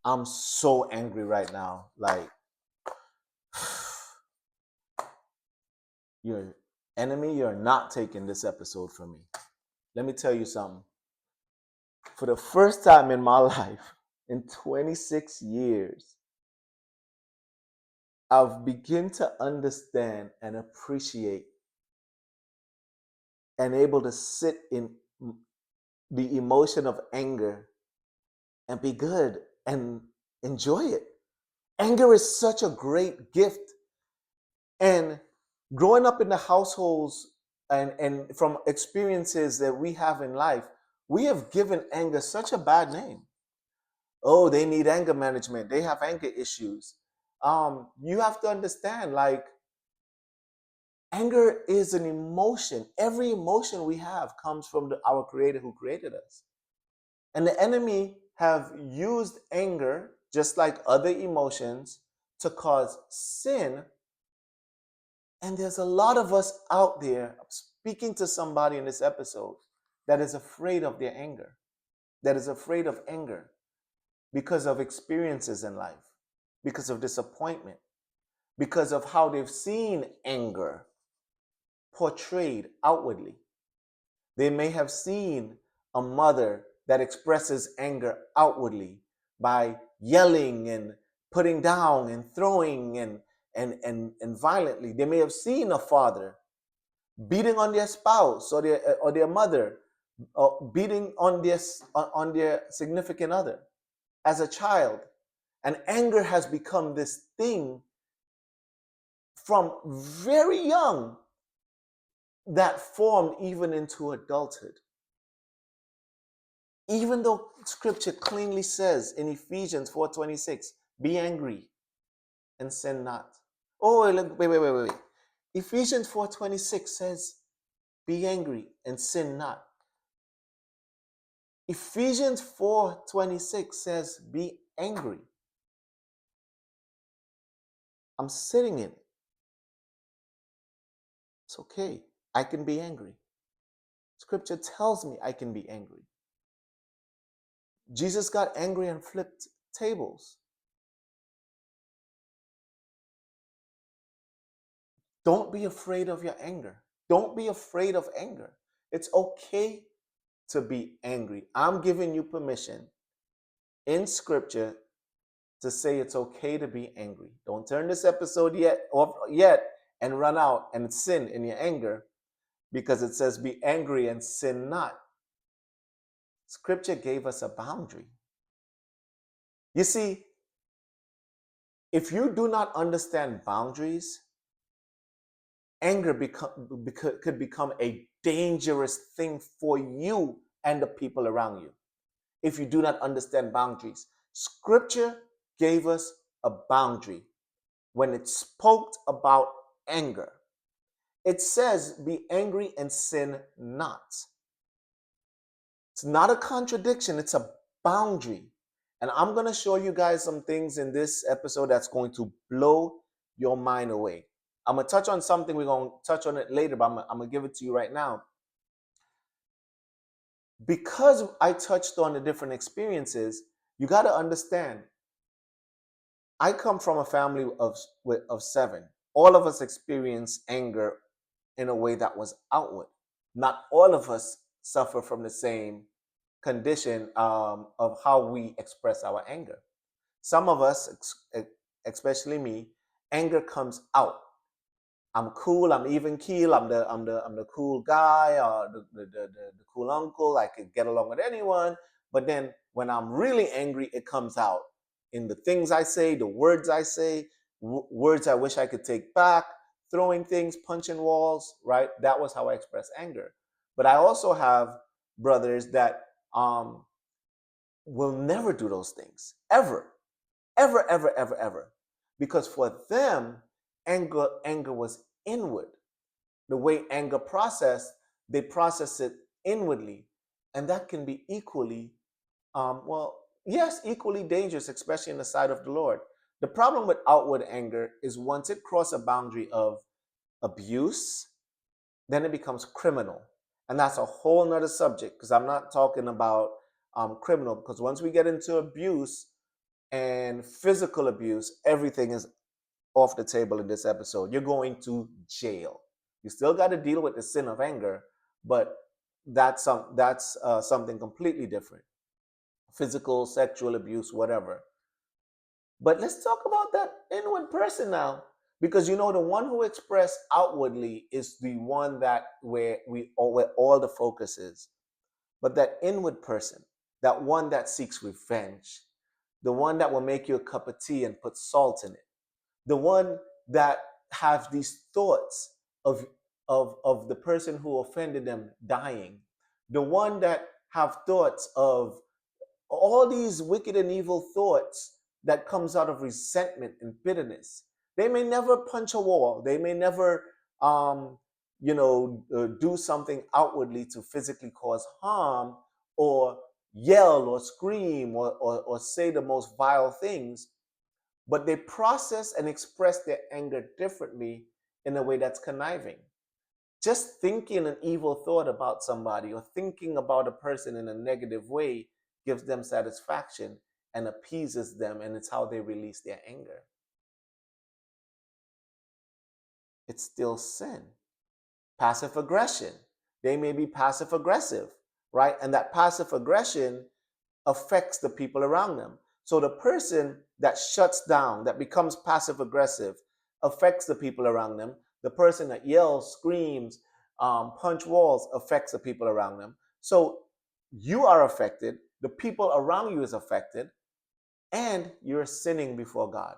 I'm so angry right now. Like, your enemy, you're not taking this episode from me. Let me tell you something. For the first time in my life, in 26 years, I've begun to understand and appreciate and able to sit in the emotion of anger and be good and enjoy it. Anger is such a great gift. And growing up in the households and from experiences that we have in life, we have given anger such a bad name. Oh, they need anger management. They have anger issues. You have to understand, like, anger is an emotion. Every emotion we have comes from our Creator who created us. And the enemy have used anger, just like other emotions, to cause sin. And there's a lot of us out there speaking to somebody in this episode that is afraid of their anger, that is afraid of anger because of experiences in life, because of disappointment, because of how they've seen anger portrayed outwardly. They may have seen a mother that expresses anger outwardly by yelling and putting down and throwing and violently. They may have seen a father beating on their spouse or their mother, or beating on their significant other as a child. And anger has become this thing from very young that formed even into adulthood. Even though scripture cleanly says in Ephesians 4:26, be angry and sin not. Oh, wait. Ephesians 4:26 says, be angry and sin not. Ephesians 4:26 says, be angry. I'm sitting in it. It's okay. I can be angry. Scripture tells me I can be angry. Jesus got angry and flipped tables. Don't be afraid of your anger. Don't be afraid of anger. It's okay to be angry. I'm giving you permission in scripture to say it's okay to be angry. Don't turn this episode yet and run out and sin in your anger, because it says be angry and sin not. Scripture gave us a boundary. You see, if you do not understand boundaries, anger could become a dangerous thing for you and the people around you if you do not understand boundaries. Scripture gave us a boundary when it spoke about anger. It says, be angry and sin not. It's not a contradiction, it's a boundary. And I'm going to show you guys some things in this episode that's going to blow your mind away. I'm going to touch on something, we're going to touch on it later, but I'm going to give it to you right now. Because I touched on the different experiences, you got to understand, I come from a family of 7. All of us experience anger in a way that was outward. Not all of us suffer from the same condition of how we express our anger. Some of us, especially me, anger comes out. I'm cool. I'm even keel. I'm the cool guy, or the cool uncle. I could get along with anyone. But then when I'm really angry, it comes out in the things I say, the words I say, words I wish I could take back, throwing things, punching walls. Right? That was how I express anger. But I also have brothers that will never do those things ever, ever, because for them, anger was inward. The way anger processed, they process it inwardly, and that can be equally, yes, equally dangerous, especially in the sight of the Lord. The problem with outward anger is once it crosses a boundary of abuse, then it becomes criminal, and that's a whole nother subject, because I'm not talking about criminal, because once we get into abuse, and physical abuse, everything is off the table in this episode. You're going to jail. You still got to deal with the sin of anger, but that's something completely different. Physical, sexual abuse, whatever. But let's talk about that inward person now, because you know the one who expressed outwardly is the one that where all the focus is. But that inward person, that one that seeks revenge, the one that will make you a cup of tea and put salt in it, the one that have these thoughts of of the person who offended them dying, the one that have thoughts of all these wicked and evil thoughts that comes out of resentment and bitterness. They may never punch a wall. They may never do something outwardly to physically cause harm, or yell or scream, or say the most vile things, but they process and express their anger differently in a way that's conniving. Just thinking an evil thought about somebody or thinking about a person in a negative way gives them satisfaction and appeases them, and it's how they release their anger. It's still sin. Passive aggression. They may be passive aggressive, right? And that passive aggression affects the people around them. So the person that shuts down, that becomes passive aggressive, affects the people around them. The person that yells, screams, punch walls affects the people around them. So you are affected, the people around you is affected, and you're sinning before God.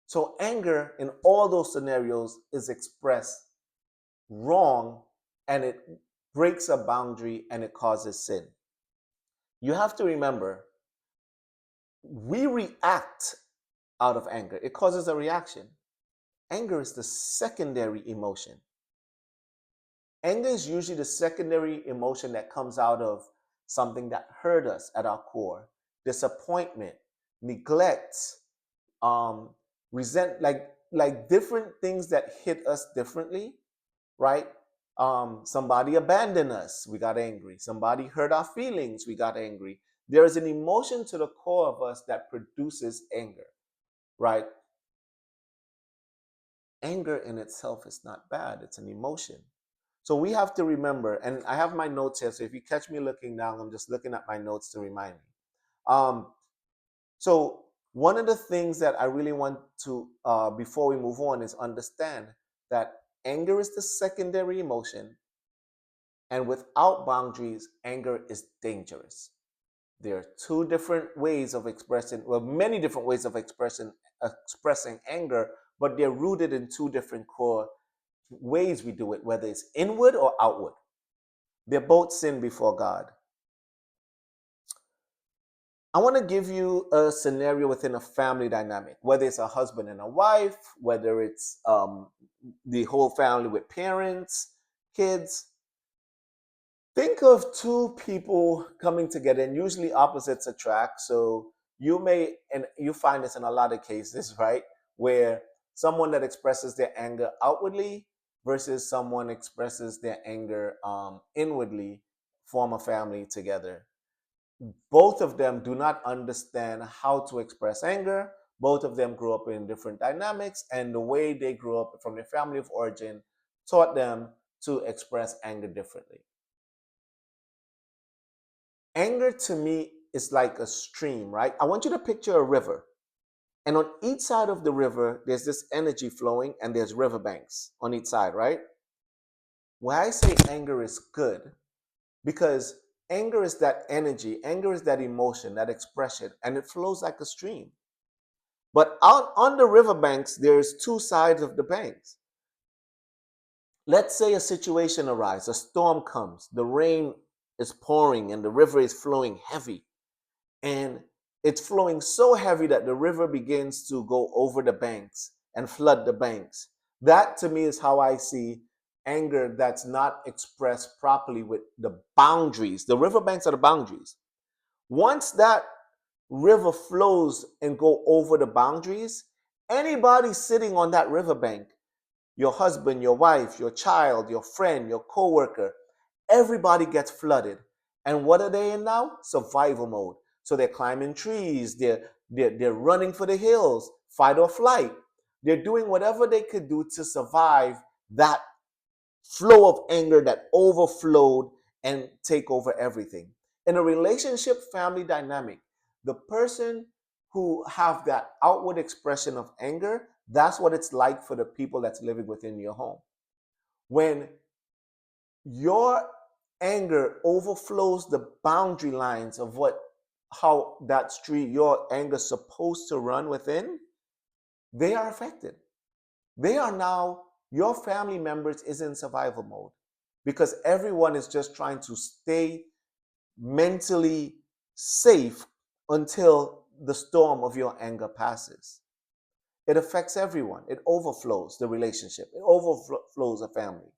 So anger in all those scenarios is expressed wrong, and it breaks a boundary and it causes sin. You have to remember, we react out of anger. It causes a reaction. Anger is the secondary emotion. Anger is usually the secondary emotion that comes out of something that hurt us at our core. Disappointment, neglect, resent, like different things that hit us differently, right? Somebody abandoned us, we got angry. Somebody hurt our feelings, we got angry. There is an emotion to the core of us that produces anger, right? Anger in itself is not bad, it's an emotion. So we have to remember, and I have my notes here, so if you catch me looking down, I'm just looking at my notes to remind me. Um, so one of the things that I really want to, before we move on, is understand that anger is the secondary emotion, and without boundaries, anger is dangerous. There are two different ways of expressing, well, many different ways of expressing anger, but they're rooted in two different core ways we do it, whether it's inward or outward. They're both sin before God. I want to give you a scenario within a family dynamic, whether it's a husband and a wife, whether it's the whole family with parents, kids. Think of two people coming together, and usually opposites attract. So and you find this in a lot of cases, right? Where someone that expresses their anger outwardly versus someone expresses their anger inwardly form a family together. Both of them do not understand how to express anger. Both of them grew up in different dynamics, and the way they grew up from their family of origin taught them to express anger differently. Anger to me is like a stream, right? I want you to picture a river. And on each side of the river, there's this energy flowing, and there's riverbanks on each side, right? Why I say anger is good, because anger is that energy, anger is that emotion, that expression, and it flows like a stream. But out on the riverbanks, there's two sides of the banks. Let's say a situation arises, a storm comes, the rain is pouring, and the river is flowing heavy. And it's flowing so heavy that the river begins to go over the banks and flood the banks. That to me is how I see anger that's not expressed properly with the boundaries. The riverbanks are the boundaries. Once that river flows and go over the boundaries, anybody sitting on that riverbank, your husband, your wife, your child, your friend, your coworker, everybody gets flooded. And what are they in now? Survival mode. So they're climbing trees, They're running for the hills, fight or flight. They're doing whatever they could do to survive that flow of anger that overflowed and take over everything. In a relationship family dynamic, the person who have that outward expression of anger, that's what it's like for the people that's living within your home. When your anger overflows the boundary lines of what how that street your anger is supposed to run within, they are affected. They are now, your family members is in survival mode because everyone is just trying to stay mentally safe until the storm of your anger passes. It affects everyone. It overflows the relationship. It overflows a family.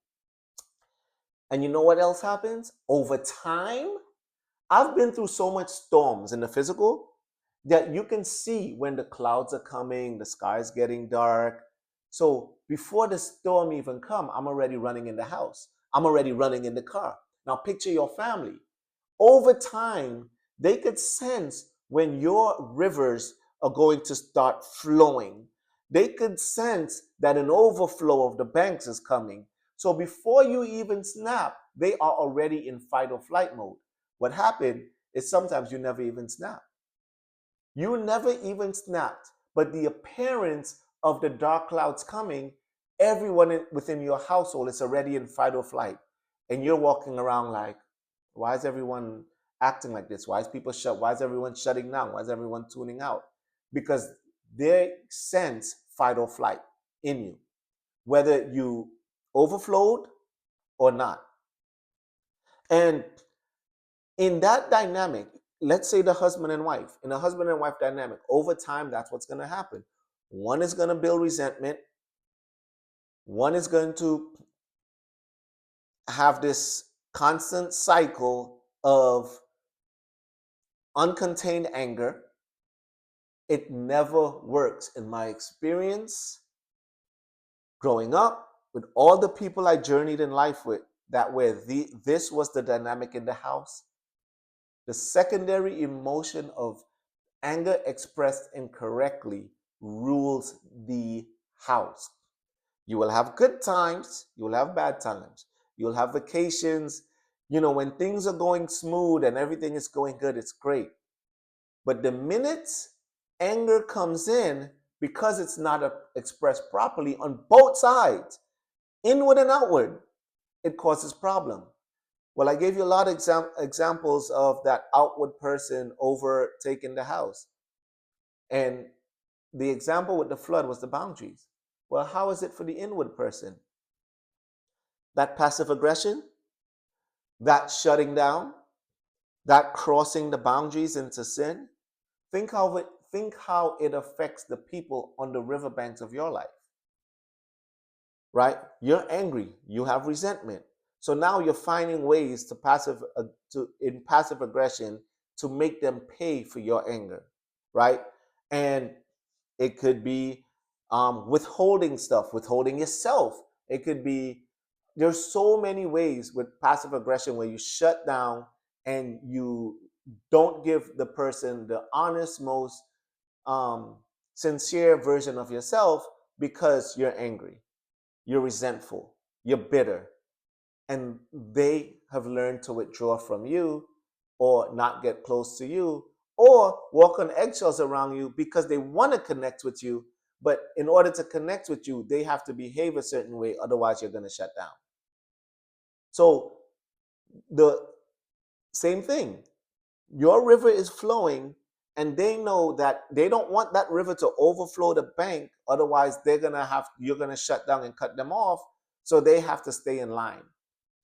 And you know what else happens? Over time, I've been through so much storms in the physical that you can see when the clouds are coming, the sky's getting dark. So before the storm even come, I'm already running in the house. I'm already running in the car. Now picture your family. Over time, they could sense when your rivers are going to start flowing. They could sense that an overflow of the banks is coming. So before you even snap, they are already in fight or flight mode. What happened is sometimes you never even snap. You never even snapped, but the appearance of the dark clouds coming, everyone within your household is already in fight or flight. And you're walking around like, why is everyone acting like this? Why is everyone shutting down? Why is everyone tuning out? Because they sense fight or flight in you, whether you overflowed or not. And in that dynamic, let's say the husband and wife, in a husband and wife dynamic, over time, that's what's going to happen. One is going to build resentment. One is going to have this constant cycle of uncontained anger. It never works in my experience growing up with all the people I journeyed in life with, that where this was the dynamic in the house. The secondary emotion of anger expressed incorrectly rules the house. You will have good times, you will have bad times, you will have vacations. When things are going smooth and everything is going good, it's great. But the minute anger comes in, because it's not expressed properly on both sides, inward and outward, it causes problem. Well, I gave you a lot of examples of that outward person overtaking the house. And the example with the flood was the boundaries. Well, how is it for the inward person? That passive aggression, that shutting down, that crossing the boundaries into sin. Think how it affects the people on the riverbanks of your life. Right? You're angry, you have resentment. So now you're finding ways in passive aggression to make them pay for your anger, right? And it could be withholding stuff, withholding yourself. It could be, there's so many ways with passive aggression where you shut down and you don't give the person the honest, most um, sincere version of yourself because you're angry, you're resentful, you're bitter, and they have learned to withdraw from you or not get close to you or walk on eggshells around you because they want to connect with you. But in order to connect with you, they have to behave a certain way. Otherwise, you're going to shut down. So the same thing, your river is flowing and they know that they don't want that river to overflow the bank. Otherwise, you're going to shut down and cut them off. So they have to stay in line.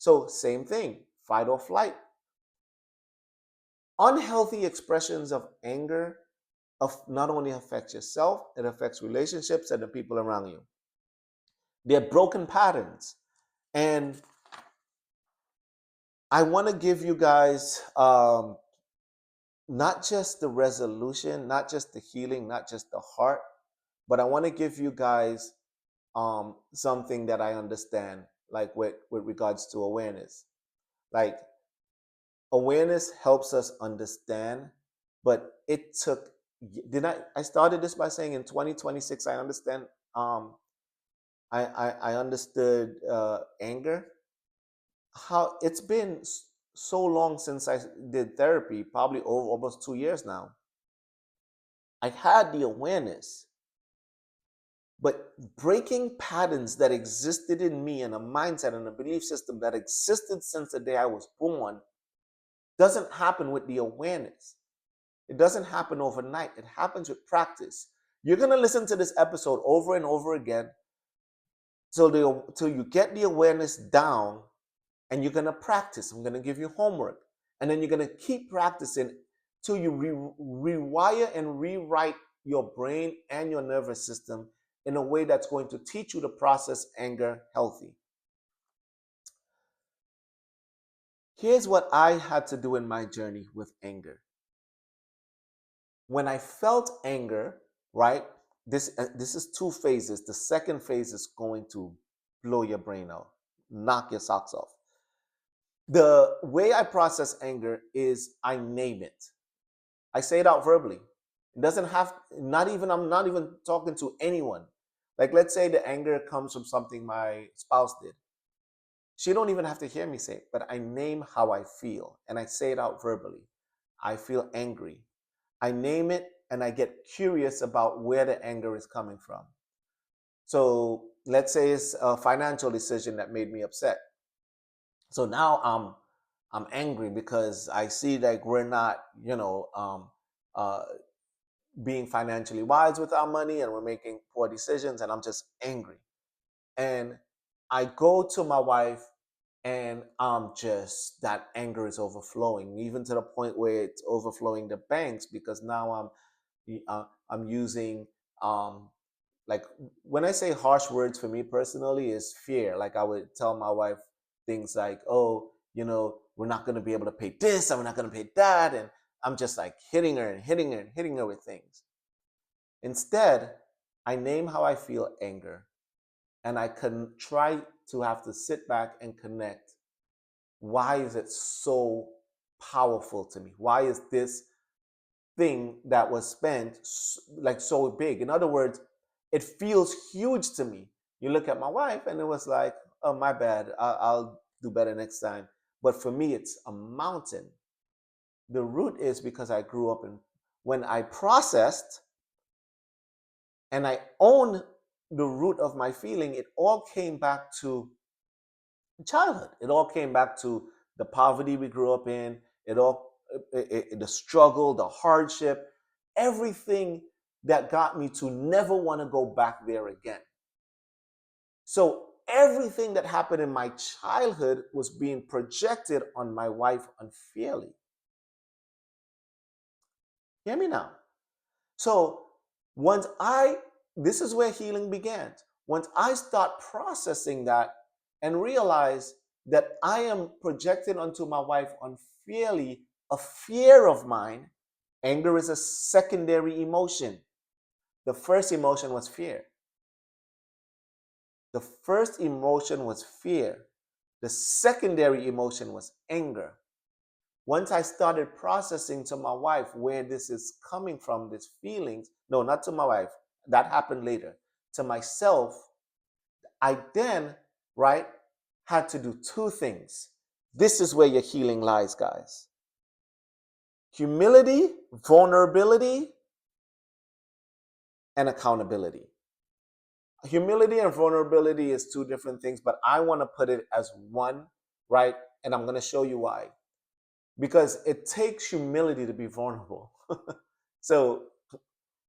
So same thing, fight or flight. Unhealthy expressions of anger not only affects yourself, it affects relationships and the people around you. They're broken patterns. And I want to give you guys not just the resolution, not just the healing, not just the heart, but I want to give you guys something that I understand, like with regards to awareness. Like, awareness helps us understand, but it took Did I started this by saying in 2026 I understand, um I understood anger. How it's been so long since I did therapy, probably over almost 2 years now. I had the awareness, but breaking patterns that existed in me and a mindset and a belief system that existed since the day I was born doesn't happen with the awareness. It doesn't happen overnight. It happens with practice. You're going to listen to this episode over and over again till you get the awareness down, and you're going to practice. I'm going to give you homework. And then you're going to keep practicing till you rewire and rewrite your brain and your nervous system in a way that's going to teach you to process anger healthy. Here's what I had to do in my journey with anger. When I felt anger, right? This is two phases. The second phase is going to blow your brain out, knock your socks off. The way I process anger is I name it. I say it out verbally. It doesn't have, not even, I'm not even talking to anyone. Like, let's say the anger comes from something my spouse did. She don't even have to hear me say it, but I name how I feel and I say it out verbally. I feel angry. I name it and I get curious about where the anger is coming from. So let's say it's a financial decision that made me upset. So now I'm angry because I see that we're not, uh, being financially wise with our money and we're making poor decisions, and I'm just angry. And I go to my wife, and I'm just, that anger is overflowing, even to the point where it's overflowing the banks, because now I'm using, um like, when I say harsh words, for me personally is fear. Like, I would tell my wife things like, oh, we're not going to be able to pay this and we're not going to pay that, and I'm just like hitting her and hitting her and hitting her with things. Instead, I name how I feel anger, and I can try to have to sit back and connect. Why is it so powerful to me? Why is this thing that was spent like so big? In other words, it feels huge to me. You look at my wife and it was like, oh, my bad. I'll do better next time. But for me, it's a mountain. The root is because I grew up in, when I processed and I own the root of my feeling, it all came back to childhood. It all came back to the poverty we grew up in. The struggle, the hardship, everything that got me to never want to go back there again. So everything that happened in my childhood was being projected on my wife unfairly. Hear me now. So once I, this is where healing began. Once I start processing that and realize that I am projecting onto my wife unfairly a fear of mine. Anger is a secondary emotion. The first emotion was fear. The first emotion was fear. The secondary emotion was anger. Once I started processing to my wife where this is coming from, these feelings, no, not to my wife, that happened later, to myself, I then, right, had to do two things. This is where your healing lies, guys. Humility, vulnerability, and accountability. Humility and vulnerability is two different things, but I want to put it as one, right? And I'm going to show you why. Because it takes humility to be vulnerable. So,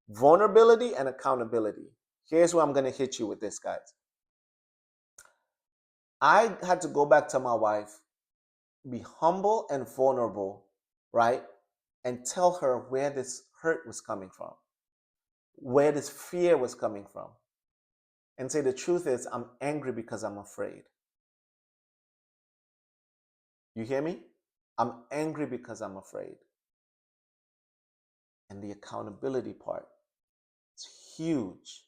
vulnerability and accountability. Here's where I'm going to hit you with this, guys. I had to go back to my wife, be humble and vulnerable, right? And tell her where this hurt was coming from, where this fear was coming from. And say, the truth is, I'm angry because I'm afraid. You hear me? I'm angry because I'm afraid. And the accountability part is huge.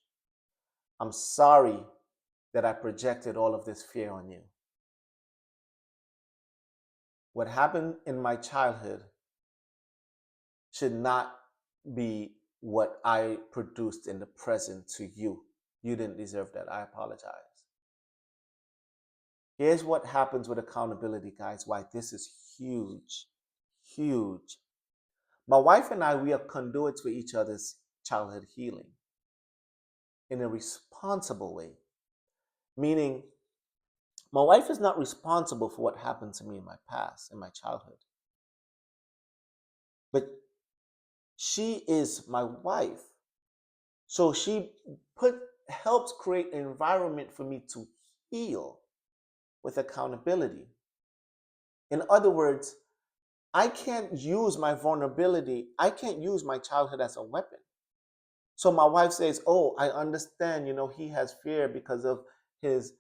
I'm sorry that I projected all of this fear on you. What happened in my childhood should not be what I produced in the present to you. You didn't deserve that. I apologize. Here's what happens with accountability, guys, why this is huge. Huge. My wife and I, we are conduits for each other's childhood healing in a responsible way. Meaning, my wife is not responsible for what happened to me in my past, in my childhood. But she is my wife. So she helps create an environment for me to heal with accountability. In other words, I can't use my vulnerability, I can't use my childhood as a weapon. So my wife says, "Oh, I understand, he has fear because of his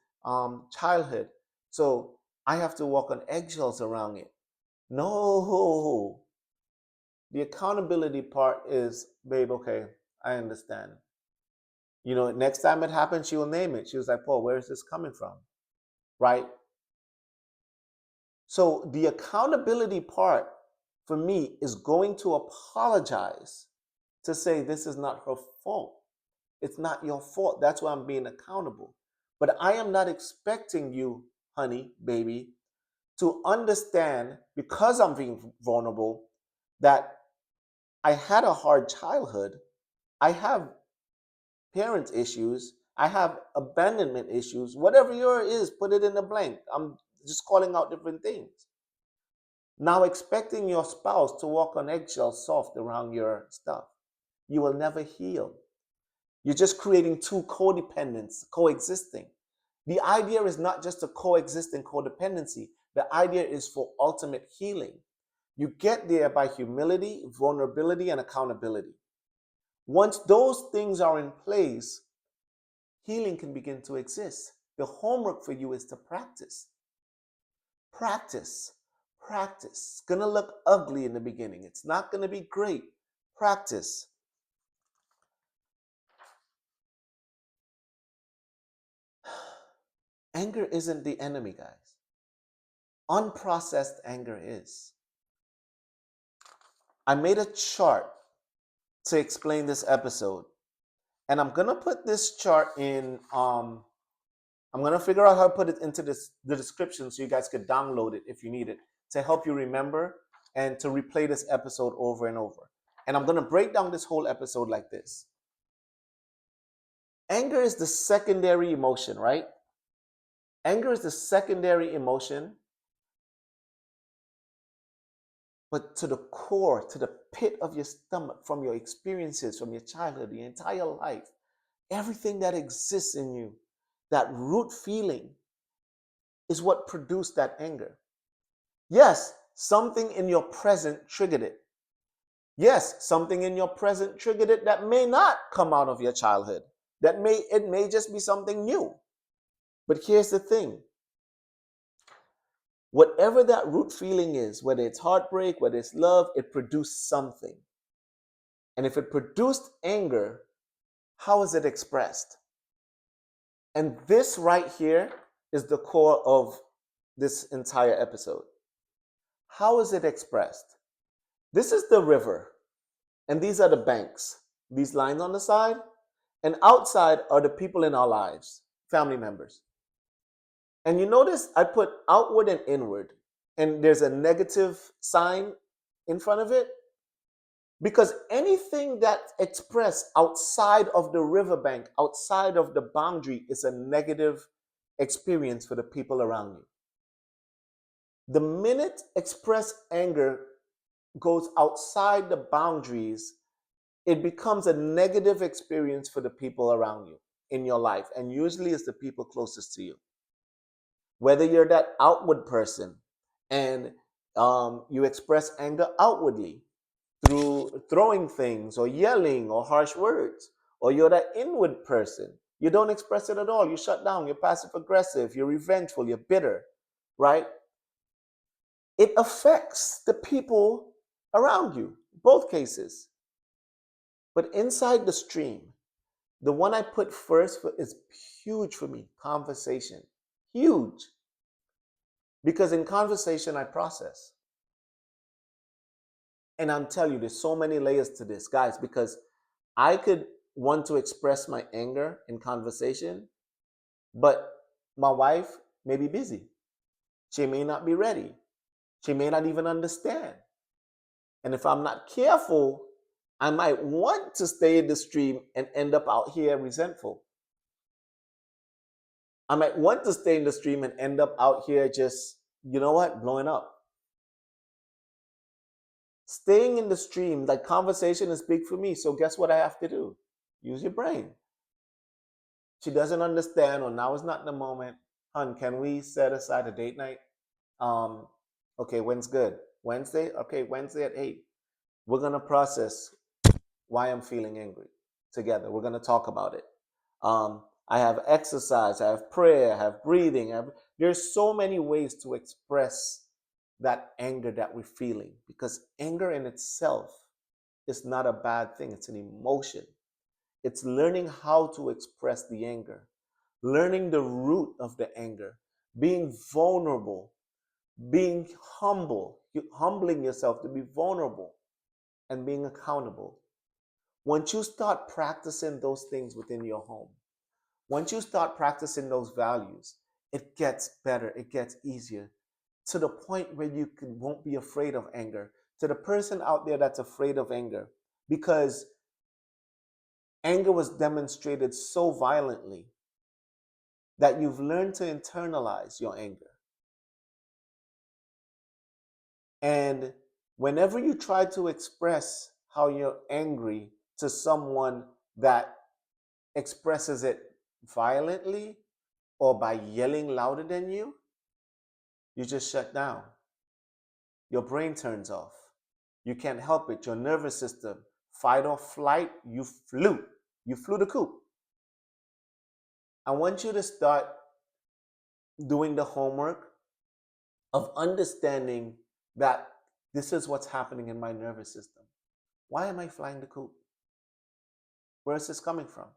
childhood. So I have to walk on eggshells around it." No. The accountability part is, "Babe, okay, I understand. Next time it happens, she will name it." She was like, "Paul, where is this coming from?" Right? So the accountability part for me is going to apologize to say this is not her fault. It's not your fault. That's why I'm being accountable. But I am not expecting you, honey, baby, to understand because I'm being vulnerable that I had a hard childhood. I have parent issues. I have abandonment issues. Whatever your is, put it in the blank. I'm just calling out different things. Now, expecting your spouse to walk on eggshells soft around your stuff, you will never heal. You're just creating two codependents coexisting. The idea is not just to coexist in codependency. The idea is for ultimate healing. You get there by humility, vulnerability, and accountability. Once those things are in place, healing can begin to exist. The homework for you is to practice. Practice. Practice. It's going to look ugly in the beginning. It's not going to be great. Practice. Anger isn't the enemy, guys. Unprocessed anger is. I made a chart to explain this episode. And I'm going to put this chart in, I'm going to figure out how to put it into the description so you guys could download it if you need it to help you remember and to replay this episode over and over. And I'm going to break down this whole episode like this. Anger is the secondary emotion, right? Anger is the secondary emotion. But to the core, to the pit of your stomach, from your experiences, from your childhood, your entire life, everything that exists in you, that root feeling is what produced that anger. Yes, something in your present triggered it. Yes, something in your present triggered it that may not come out of your childhood. It may just be something new. But here's the thing. Whatever that root feeling is, whether it's heartbreak, whether it's love, it produced something. And if it produced anger, how is it expressed? And this right here is the core of this entire episode. How is it expressed? This is the river, and these are the banks. These lines on the side, and outside are the people in our lives, family members. And you notice I put outward and inward, and there's a negative sign in front of it. Because anything that's expressed outside of the riverbank, outside of the boundary, is a negative experience for the people around you. The minute expressed anger goes outside the boundaries, it becomes a negative experience for the people around you in your life. And usually it's the people closest to you. Whether you're that outward person and you express anger outwardly, through throwing things or yelling or harsh words, or you're that inward person. You don't express it at all. You shut down. You're passive aggressive. You're revengeful. You're bitter, right? It affects the people around you, both cases. But inside the stream, the one I put first is huge for me, conversation. Huge. Because in conversation, I process. And I'm telling you, there's so many layers to this, guys, because I could want to express my anger in conversation, but my wife may be busy. She may not be ready. She may not even understand. And if I'm not careful, I might want to stay in the stream and end up out here resentful. I might want to stay in the stream and end up out here just, you know what, blowing up. Staying in the stream, like conversation is big for me. So guess what I have to do? Use your brain. She doesn't understand, or now is not the moment. Hun, can we set aside a date night? Um, okay, when's good? Wednesday? Okay, Wednesday at 8. We're gonna process why I'm feeling angry together. We're gonna talk about it. I have exercise, I have prayer, I have breathing. There's so many ways to express that anger that we're feeling, because anger in itself is not a bad thing. It's an emotion. It's learning how to express the anger, learning the root of the anger, being vulnerable, being humble, humbling yourself to be vulnerable, and being accountable. Once you start practicing those things within your home, once you start practicing those values, it gets better, it gets easier, to the point where won't be afraid of anger. To the person out there that's afraid of anger, because anger was demonstrated so violently that you've learned to internalize your anger. And whenever you try to express how you're angry to someone that expresses it violently or by yelling louder than you just shut down. Your brain turns off. You can't help it. Your nervous system, fight or flight, you flew. You flew the coop. I want you to start doing the homework of understanding that this is what's happening in my nervous system. Why am I flying the coop? Where is this coming from?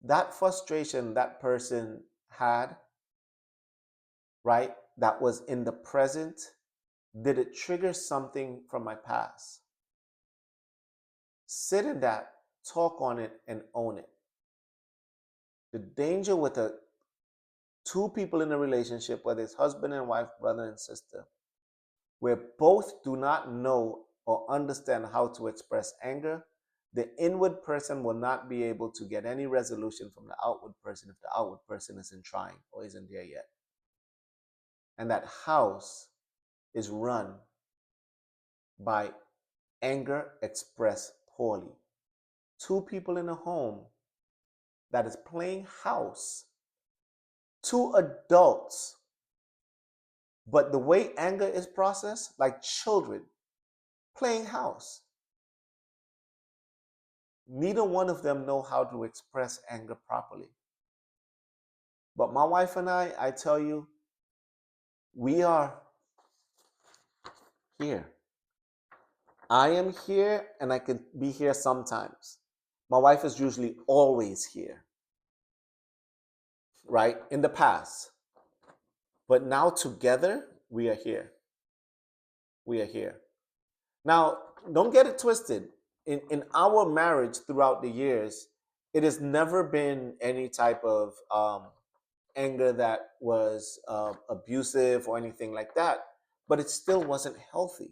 That frustration that person had, right, that was in the present, did it trigger something from my past? Sit in that, talk on it, and own it. The danger with two people in a relationship, whether it's husband and wife, brother and sister, where both do not know or understand how to express anger, the inward person will not be able to get any resolution from the outward person if the outward person isn't trying or isn't there yet. And that house is run by anger expressed poorly. Two people in a home that is playing house, two adults, but the way anger is processed, like children playing house. Neither one of them know how to express anger properly. But my wife and I tell you, we are here. I am here and I can be here sometimes. My wife is usually always here, right? In the past. But now together, we are here. We are here. Now, don't get it twisted. In our marriage throughout the years, it has never been any type of anger that was abusive or anything like that, but it still wasn't healthy.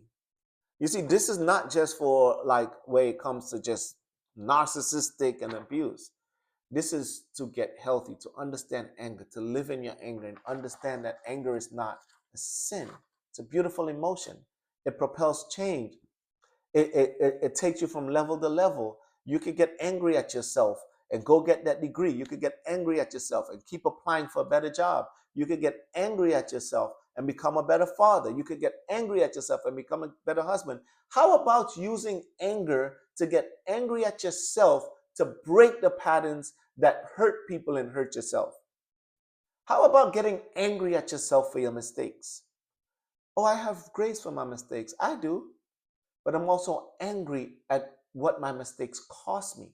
You see, this is not just for like where it comes to just narcissistic and abuse. This is to get healthy, to understand anger, to live in your anger and understand that anger is not a sin. It's a beautiful emotion. It propels change. It takes you from level to level. You could get angry at yourself and go get that degree. You could get angry at yourself and keep applying for a better job. You could get angry at yourself and become a better father. You could get angry at yourself and become a better husband. How about using anger to get angry at yourself to break the patterns that hurt people and hurt yourself? How about getting angry at yourself for your mistakes? Oh, I have grace for my mistakes. I do. But I'm also angry at what my mistakes cost me.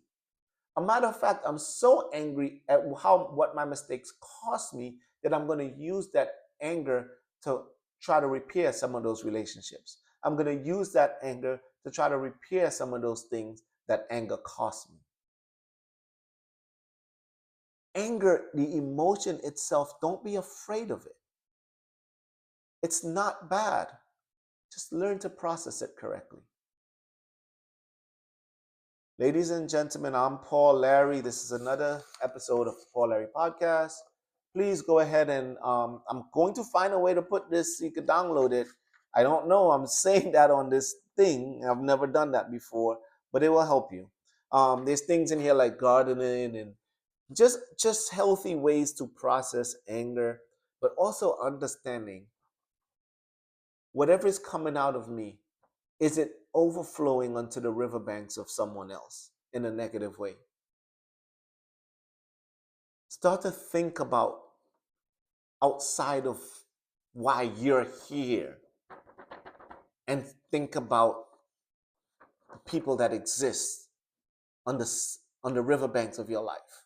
A matter of fact, I'm so angry at what my mistakes cost me that I'm going to use that anger to try to repair some of those relationships. I'm going to use that anger to try to repair some of those things that anger cost me. Anger, the emotion itself, don't be afraid of it. It's not bad. Just learn to process it correctly. Ladies and gentlemen, I'm Paul Larry. This is another episode of the Paul Larry Podcast. Please go ahead and I'm going to find a way to put this so you can download it. I don't know. I'm saying that on this thing. I've never done that before, but it will help you. There's things in here like gardening and just healthy ways to process anger, but also understanding whatever is coming out of me, is it overflowing onto the riverbanks of someone else in a negative way? Start to think about outside of why you're here and think about the people that exist on the riverbanks of your life.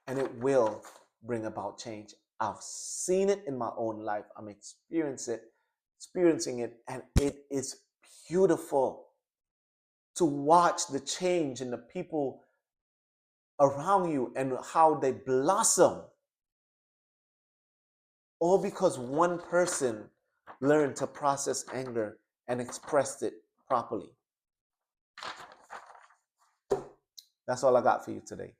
And it will bring about change. I've seen it in my own life. I'm experiencing it, and it is beautiful to watch the change in the people around you and how they blossom, all because one person learned to process anger and expressed it properly. That's all I got for you today.